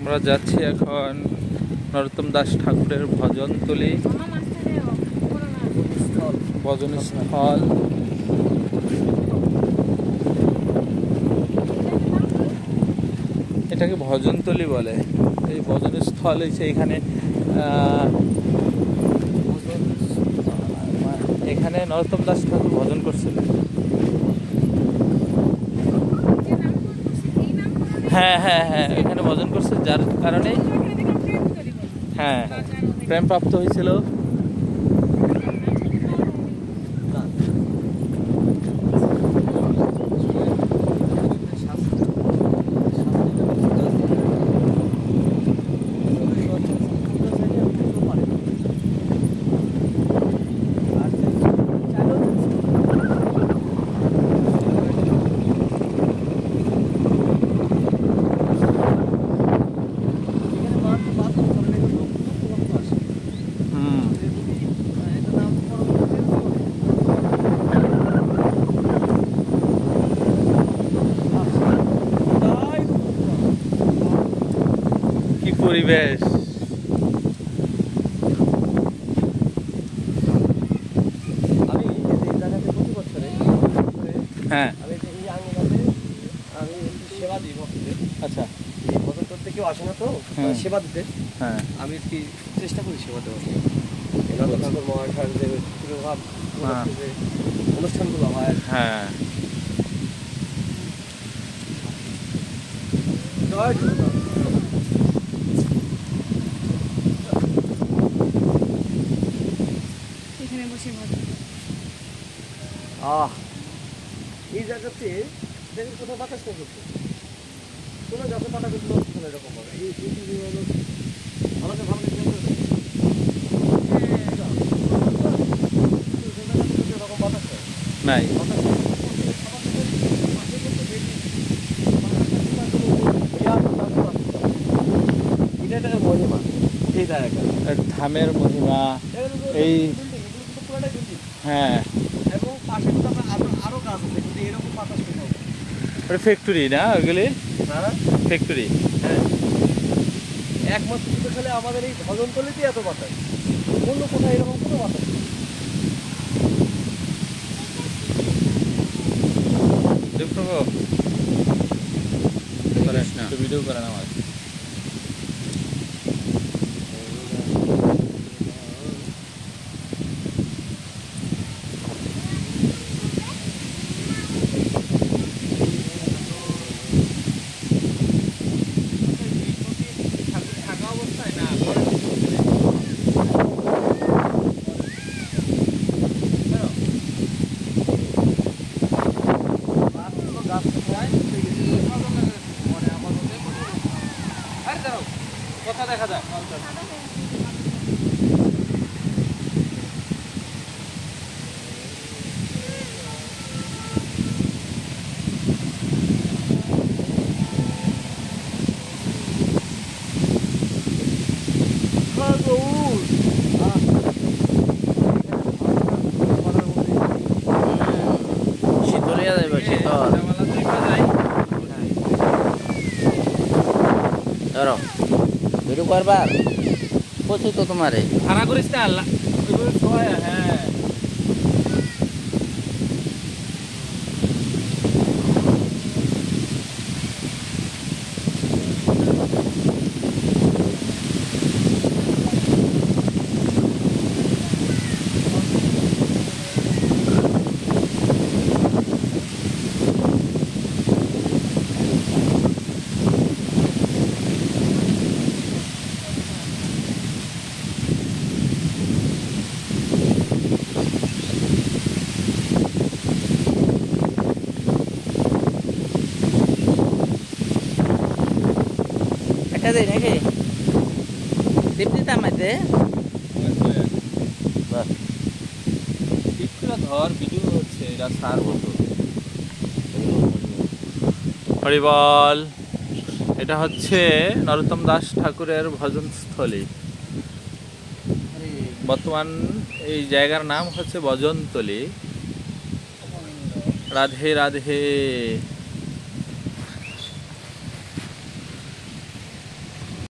আমরা যাচ্ছি এখন নরোত্তম দাস ঠাকুরের ভজনতলী ভজনস্থল। এটাকে ভজনতলী বলে। এই ভজনস্থল হচ্ছে এখানে এখানে নরোত্তম দাস ঠাকুর ভজন করছিলেন। হ্যাঁ হ্যাঁ হ্যাঁ, এখানে ভজন করছে, যার কারণে হ্যাঁ প্রেম প্রাপ্ত হয়েছিল। কি পরিবেশ! আমি এই জায়গাতে প্রতি বছরে হ্যাঁ আমি এই আঙ্গিনাতে আমি সেবা দিই ভক্তদের। আচ্ছা, ভজন করতে কেউ আসে না তো সেবা দিতে, হ্যাঁ আমি কি চেষ্টা করি সেবা দেওয়ার। নরোত্তম ঠাকুর মহাশয়ের যে প্রভাব যে অনুষ্ঠানগুলো হয়, হ্যাঁ জয় জগন্নাথ। এখানে বসে এই জায়গাতে দেখেন কোথাও বাতাস না করছে, কোনো যত পাতা করছিল এরকম হবে। এই হলো আমাকে ভালো এরকম বাতাস নাই। এটা মহিমা এই জায়গা, ধামের মহিমা এই হ্যাঁ। এবং পাশে আরো গাছ আছে, কিন্তু এরকম বাতাস কোথাও ফ্যাক্টরি না ওইগুলি? হ্যাঁ ফ্যাক্টরি। হ্যাঁ, একমাত্র খালি আমাদের এই ভজনতলীতে এত বাতাস, অন্য কোথায় এরকম কোনো বাতাস নেই। ভিডিও করেন আমার। থাকা অবস্থায় না কথা দেখা যায়। শীতলিয়া যাইব শীতল ধরো ভিডিও করবার বলছি তো তোমারে ভাড়া করিস না আল্লাহ। হ্যাঁ একটা দেয় নাকি দীপ্তি তামাইতে ধর ভিডিও হচ্ছে, এটা সার মতো। হরিবল। এটা হচ্ছে নরোত্তম দাস ঠাকুরের ভজনস্থলী। বর্তমান এই জায়গার নাম হচ্ছে ভজনতলী। রাধে রাধে।